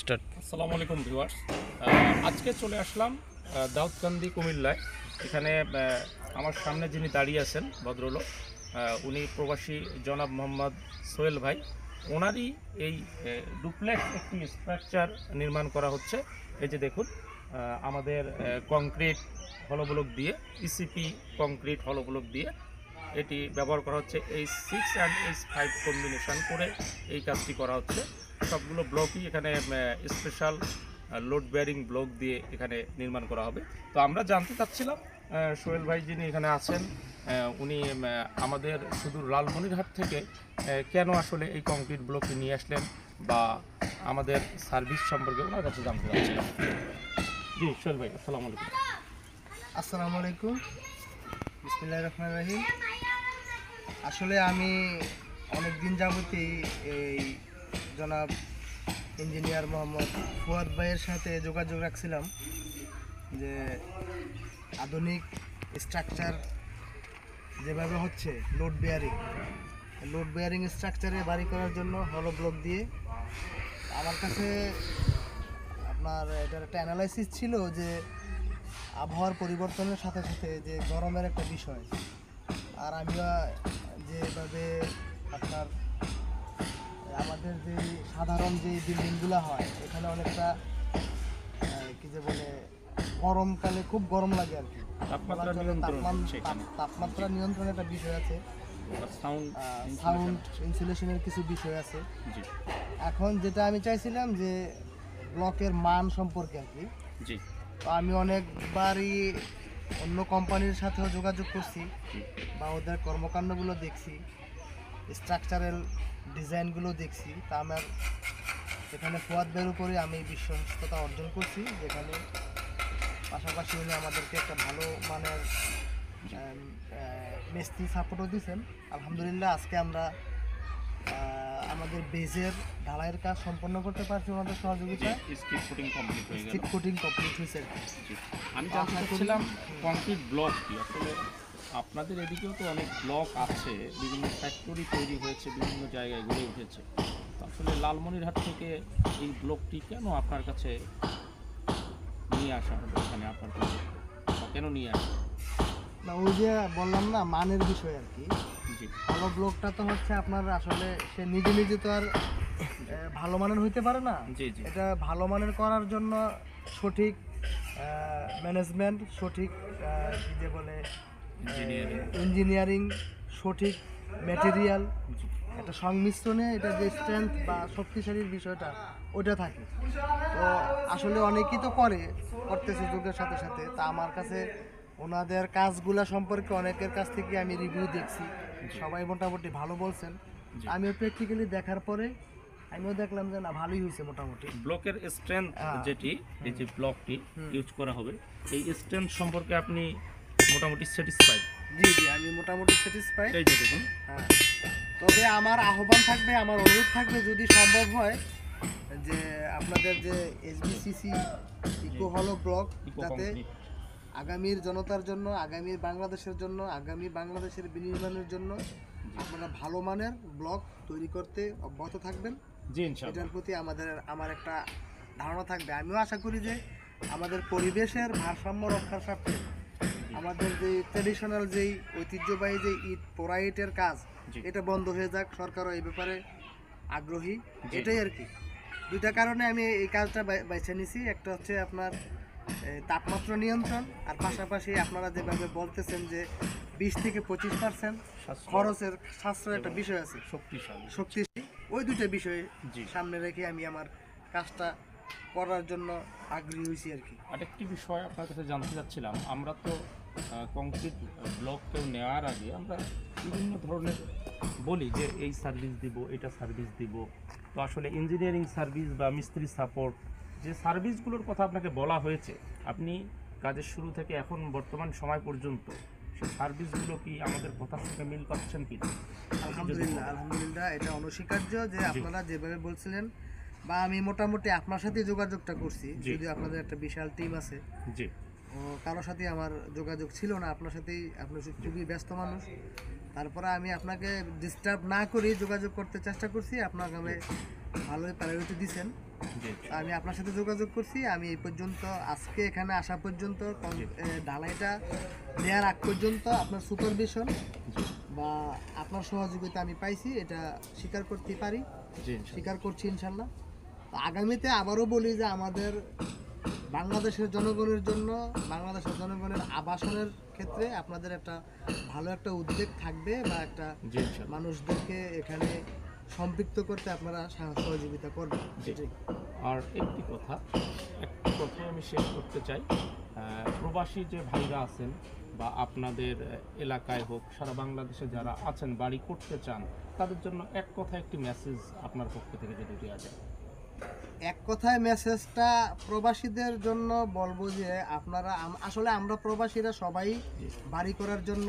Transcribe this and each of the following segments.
Start. আসসালামু আলাইকুম viewers. আজকে চলে আসলাম দাউদকান্দি কুমিল্লায়। এখানে আমার সামনে যিনি দাঁড়িয়ে আছেন ভদ্রলোক, উনি প্রবাসী জনাব মোহাম্মদ সোহেল ভাই। ওনারই এই ডুপ্লেক্স একটি স্ট্রাকচার নির্মাণ করা হচ্ছে। এই যে দেখুন, আমাদের কংক্রিট হলব্লক দিয়ে, ইসিপি কংক্রিট হলব্লক দিয়ে এটি ব্যবহার করা হচ্ছে। H6 অ্যান্ড H5 কম্বিনেশন করে এই কাজটি করা হচ্ছে। সবগুলো ব্লকই এখানে স্পেশাল লোড বেয়ারিং ব্লক দিয়ে এখানে নির্মাণ করা হবে। তো আমরা জানতে চাচ্ছিলাম সোহেল ভাই যিনি এখানে আছেন, উনি আমাদের শুধু লালমনিরহাট থেকে কেন আসলে এই কংক্রিট ব্লকটি নিয়ে আসলেন বা আমাদের সার্ভিস সম্পর্কে ওনার কাছে জানতে চাচ্ছিলাম। জি সোহেল ভাই, আসসালামু আলাইকুম। আসসালামু আলাইকুম, বিসমিল্লাহির রহমানির রহিম। আসলে আমি অনেক দিন যাবতই এই জনাব ইঞ্জিনিয়ার মোহাম্মদ ফুয়াদ ভাইয়ের সাথে যোগাযোগ রাখছিলাম যে আধুনিক স্ট্রাকচার যেভাবে হচ্ছে লোড বেয়ারিং স্ট্রাকচারে বাড়ি করার জন্য হলো ব্লক দিয়ে আমার কাছে আপনার এটার একটা অ্যানালাইসিস ছিল যে আবহাওয়ার পরিবর্তনের সাথে সাথে যে গরমের একটা বিষয়, আর আমিও যেভাবে আপনার আমাদের যে সাধারণ যে বিল্ডিংগুলো হয় এখানে অনেকটা কি যে বলে গরমকালে খুব গরম লাগে আর কি। তাপমাত্রা নিয়ন্ত্রণ সেখানে। তাপমাত্রা নিয়ন্ত্রণের একটা বিষয় আছে, সাউন্ড ইনসুলেশনের কিছু বিষয় আছে। জি এখন যেটা আমি চাইছিলাম যে ব্লকের মান সম্পর্কে আর কি। জি তো আমি অনেকবারই অন্য কোম্পানির সাথেও যোগাযোগ করছি বা ওদের কর্মকাণ্ডগুলো দেখছি, স্ট্রাকচারাল ডিজাইনগুলো দেখছি। তা আমার এখানে ফুয়াদ ভাইয়ের উপরে আমি বিশ্বস্ততা অর্জন করছি, যেখানে পাশাপাশি উনি আমাদেরকে একটা ভালো মানের মিস্ত্রি সাপোর্টও দিয়েছেন। আলহামদুলিল্লাহ আজকে আমরা আমাদের বেজের ঢালাইয়ের কাজ সম্পন্ন করতে পারছি ওনাদের সহযোগিতায়। স্কিপ ফুটিং কমপ্লিট হয়ে গেল। স্টিক কোটিং কমপ্লিট হয়েছে। জি। আমি জানতে চাচ্ছিলাম কংক্রিট ব্লক কি আসলে আপনাদের এদিকেও তো অনেক ব্লক আছে, বিভিন্ন ফ্যাক্টরি তৈরি হয়েছে, বিভিন্ন জায়গায় গড়ে উঠেছে। তো আসলে লালমনিরহাট থেকে এই ব্লকটি কেন আপনার কাছে নিয়ে আসা হলো, এখানে আপনার কাছে বা কেন নিয়ে আসা? না, ওই যে বললাম না মানের বিষয় আর কি। জি ভালো ব্লগটা তো হচ্ছে আপনার আসলে সে নিজে নিজে তো আর ভালো মানের হইতে পারে না। জি জি এটা ভালো মানের করার জন্য সঠিক ম্যানেজমেন্ট, সঠিক কি যে বলে ইঞ্জিনিয়ারিং, সঠিক ম্যাটেরিয়াল, জি একটা সংমিশ্রণে এটা যে স্ট্রেংথ বা শক্তিশালীর বিষয়টা ওটা থাকে। তো আসলে অনেকেই তো করতেছে যুগের সাথে সাথে। তা আমার কাছে ওনাদের কাজগুলা সম্পর্কে অনেকের কাছ থেকে আমি রিভিউ দেখছি, সবাই মোটামুটি ভালো বলছেন। জি। আমিও প্র্যাকটিক্যালি দেখার পরে আমিও দেখলাম যে না, ভালোই হয়েছে মোটামুটি। ব্লকের স্ট্রেংথ হ্যাঁ। যেটি এই যে ব্লকটি ইউজ করা হবে, এই স্ট্রেংথ সম্পর্কে আপনি মোটামুটি স্যাটিসফাইড? জি জি, আমি মোটামুটি স্যাটিসফাইড। এই যে দেখুন। হ্যাঁ, তবে আমার আহ্বান থাকবে, আমার অনুরোধ থাকবে যদি সম্ভব হয় যে আপনাদের যে এসবিসিসি ইকো হলো ব্লক, ইকো যাতে কংক্রিট। আগামীর জনতার জন্য, আগামীর বাংলাদেশের জন্য, আগামী বাংলাদেশের বিনির্মাণের জন্য আপনারা ভালো মানের ব্লক তৈরি করতে অব্যাহত থাকবেন। জি ইনশাআল্লাহ। এটার প্রতি আমার একটা ধারণা থাকবে। আমিও আশা করি যে আমাদের পরিবেশের ভারসাম্য রক্ষার স্বার্থে আমাদের যে ট্রেডিশনাল যেই ঐতিহ্যবাহী যে ইট পোড়া ইটের কাজ, জি। এটা বন্ধ হয়ে যাক। সরকারও এই ব্যাপারে আগ্রহী, জি। এটাই আর কি। দুইটা কারণে আমি এই কাজটা বেছে নিছি। একটা হচ্ছে আপনার তাপমাত্রা নিয়ন্ত্রণ, আর পাশাপাশি আপনারা যেভাবে বলতেছেন যে 20 থেকে 25% খরচের সাশ্রয় একটা বিষয় আছে, শক্তিশালী। শক্তিশালী। ওই দুইটা বিষয়ে জি। সামনে রেখে আমি আমার কাজটা করার জন্য আগ্রহী হয়েছি আর কি। আরেকটি বিষয় আপনার কাছে জানতে চাচ্ছিলাম, আমরা তো কংক্রিট ব্লক কেউ নেওয়ার আগে আমরা বিভিন্ন ধরনের বলি যে এই সার্ভিস দিব, এটা সার্ভিস দিব। তো আসলে ইঞ্জিনিয়ারিং সার্ভিস বা মিস্ত্রি সাপোর্ট যে সার্ভিসগুলোর কথা আপনাকে বলা হয়েছে, আপনি কাজের শুরু থেকে এখন বর্তমান সময় পর্যন্ত সেই সার্ভিসগুলো কি আমাদের কথার সঙ্গে মিল পাচ্ছেন কি? আলহামদুলিল্লাহ এটা অনস্বীকার্য যে আপনারা যেভাবে বলছিলেন, বা আমি মোটামুটি আপনার সাথে যোগাযোগটা করছি, জি। যদি আপনাদের একটা বিশাল টিম আছে। জি ও কারোর সাথে আমার যোগাযোগ ছিল না, আপনার সাথেই। আপনি খুবই ব্যস্ত মানুষ, তারপরে আমি আপনাকে ডিস্টার্ব না করেই যোগাযোগ করতে চেষ্টা করছি। আপনাকে আমি ভালোই প্রায়োরিটি দিচ্ছেন। জি আমি আপনার সাথে যোগাযোগ করছি, আমি এই পর্যন্ত আজকে এখানে আসা পর্যন্ত ঢালাইটা দেওয়ার আগ পর্যন্ত আপনার সুপারভিশন বা আপনার সহযোগিতা আমি পাইছি, এটা স্বীকার করতে পারি, জি স্বীকার করছি ইনশাল্লাহ। তো আগামীতে আবারও বলি যে আমাদের বাংলাদেশের জনগণের জন্য, বাংলাদেশের জনগণের আবাসনের ক্ষেত্রে আপনাদের একটা ভালো একটা উদ্যোগ থাকবে বা একটা জি ইনশাল্লাহ। মানুষদেরকে এখানে সম্পৃক্ত করতে আপনারা সহযোগিতা করবেন। জি। আর একটি কথাই আমি শেষ করতে চাই, প্রবাসী যে ভাইরা আছেন বা আপনাদের এলাকায় হোক, সারা বাংলাদেশে যারা আছেন বাড়ি করতে চান, তাদের জন্য একটি মেসেজ আপনার পক্ষ থেকে যদি দেওয়া যায়। এক কথায় মেসেজটা প্রবাসীদের জন্য বলবো যে আপনারা আসলে আমরা প্রবাসীরা সবাই বাড়ি করার জন্য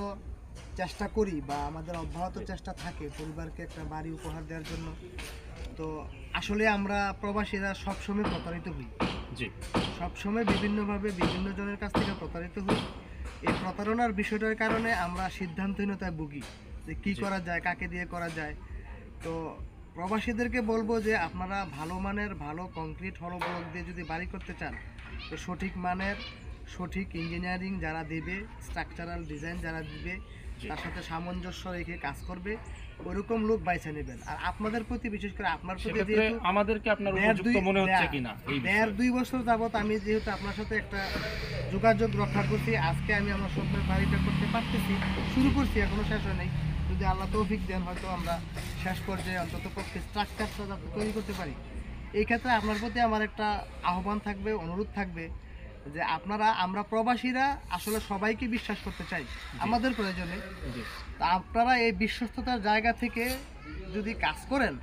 চেষ্টা করি বা আমাদের অব্যাহত চেষ্টা থাকে পরিবারকে একটা বাড়ি উপহার দেওয়ার জন্য। তো আসলে আমরা প্রবাসীরা সবসময় প্রতারিত হই, জি সবসময় বিভিন্নভাবে বিভিন্ন জনের কাছ থেকে প্রতারিত হই। এই প্রতারণার বিষয়টার কারণে আমরা সিদ্ধান্তহীনতায় ভুগি যে কী করা যায়, কাকে দিয়ে করা যায়। তো প্রবাসীদেরকে বলবো যে আপনারা ভালো মানের ভালো কংক্রিট হলো ব্লক দিয়ে যদি বাড়ি করতে চান, তো সঠিক মানের সঠিক ইঞ্জিনিয়ারিং যারা দেবে, স্ট্রাকচারাল ডিজাইন যারা দিবে, তার সাথে সামঞ্জস্য রেখে কাজ করবে, ওইরকম লোক বাইছে নেবেন। আর আপনাদের প্রতি, বিশেষ করে আপনার প্রতি, সেক্ষেত্রে আমাদেরকে আপনার উপযুক্ত মনে হচ্ছে কিনা এই বিষয়ে? 2 বছর যাবত আমি যেহেতু আপনার সাথে একটা যোগাযোগ রক্ষা করছি, আজকে আমি আমার স্বপ্নের বাড়িটা করতে পারতেছি, শুরু করছি, এখনো শেষ হয় নাই। যদি আল্লাহ তৌফিক দেন, হয়তো আমরা শেষ পর্যায়ে অন্তত পক্ষে স্ট্রাকচারটা যাতে তৈরি করতে পারি। এই ক্ষেত্রে আপনার প্রতি আমার একটা আহ্বান থাকবে, অনুরোধ থাকবে যে আমরা প্রবাসীরা আসলে সবাইকে বিশ্বাস করতে চাই আমাদের প্রয়োজনে। তা আপনারা এই বিশ্বস্ততার জায়গা থেকে যদি কাজ করেন,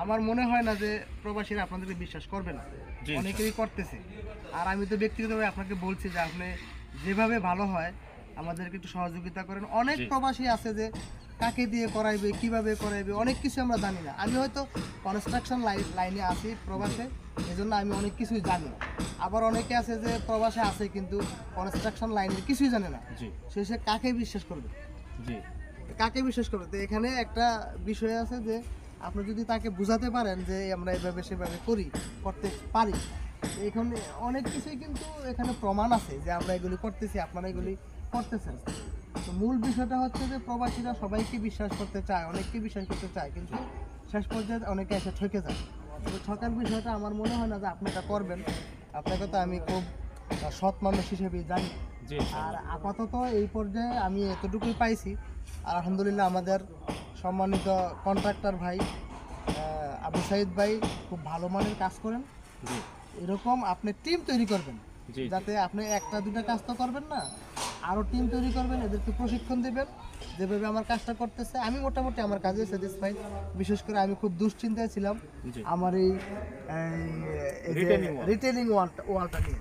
আমার মনে হয় না যে প্রবাসীরা আপনাদেরকে বিশ্বাস করবে না, অনেকেই করতেছে। আর আমি তো ব্যক্তিগতভাবে আপনাকে বলছি যে আপনি যেভাবে ভালো হয় আমাদেরকে একটু সহযোগিতা করেন। অনেক প্রবাসী আছে যে কাকে দিয়ে করাইবে, কিভাবে করাইবে, অনেক কিছু আমরা জানি না। আমি হয়তো কনস্ট্রাকশন লাইনে আছি প্রবাসে, এজন্য আমি অনেক কিছুই জানি। আবার অনেকে আছে যে প্রবাসে আছে কিন্তু কনস্ট্রাকশন লাইনের কিছুই জানে না, সে কাকে বিশ্বাস করবে? কাকে বিশ্বাস করবে? তো এখানে একটা বিষয় আছে যে আপনি যদি তাকে বোঝাতে পারেন যে আমরা এভাবে সেভাবে করতে পারি, এখানে অনেক কিছুই কিন্তু এখানে প্রমাণ আছে যে আমরা এগুলি করতেছি, আপনারা এগুলি করতেছেন। তো মূল বিষয়টা হচ্ছে যে প্রবাসীরা সবাইকে বিশ্বাস করতে চায়, অনেককে বিশ্বাস করতে চায়, কিন্তু শেষ পর্যায়ে অনেকে এসে ঠকে যায়। তো ঠকার বিষয়টা আমার মনে হয় না যে আপনি এটা করবেন। আপনাকে তো আমি খুব সৎ মানুষ হিসেবেই জানি। আর আপাতত এই পর্যায়ে আমি এতটুকুই পাইছি। আর আলহামদুলিল্লাহ আমাদের সম্মানিত কন্ট্রাক্টর ভাই আবু সাইদ ভাই খুব ভালো মানের কাজ করেন। এরকম আপনি টিম তৈরি করবেন, যাতে আপনি একটা দুটা কাজ তো করবেন না, আরও টিম তৈরি করবেন, এদেরকে প্রশিক্ষণ দেবেন। যেভাবে আমার কাজটা করতেছে আমি মোটামুটি আমার কাজে স্যাটিসফাইড। বিশেষ করে আমি খুব দুশ্চিন্তায় ছিলাম আমার এই রিটেলিং ওয়ালটা নিয়ে।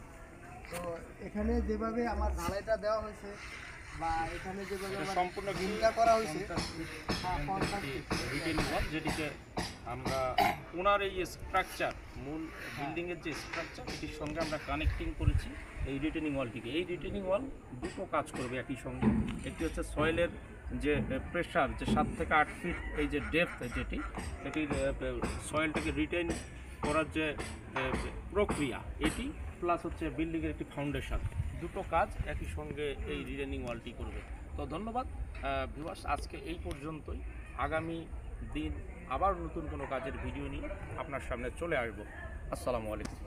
তো এখানে যেভাবে আমার ঢালাইটা দেওয়া হয়েছে বা এখানে যেভাবে সম্পূর্ণ বিলটা করা হয়েছে, রিটেইনিং ওয়াল, যেটিকে আমরা ওনার এই স্ট্রাকচার, মূল বিল্ডিংয়ের যে স্ট্রাকচার, এটির সঙ্গে আমরা কানেক্টিং করেছি এই রিটেইনিং ওয়ালটিকে। এই রিটেইনিং ওয়াল দুটো কাজ করবে একই সঙ্গে। একটি হচ্ছে সয়েলের যে প্রেশার, যে 7 থেকে 8 ফিট এই যে ডেপথ, যেটি এটির সয়েলটাকে রিটেইন করার যে প্রক্রিয়া, এটি প্লাস হচ্ছে বিল্ডিংয়ের একটি ফাউন্ডেশন, দুটো কাজ একই সঙ্গে এই রিটেইনিং ওয়ালটি করবে। তো ধন্যবাদ ভিউয়ার্স, আজকে এই পর্যন্তই। আগামী দিন আবার নতুন কোনো কাজের ভিডিও নিয়ে আপনার সামনে চলে আসবো। আসসালামু আলাইকুম।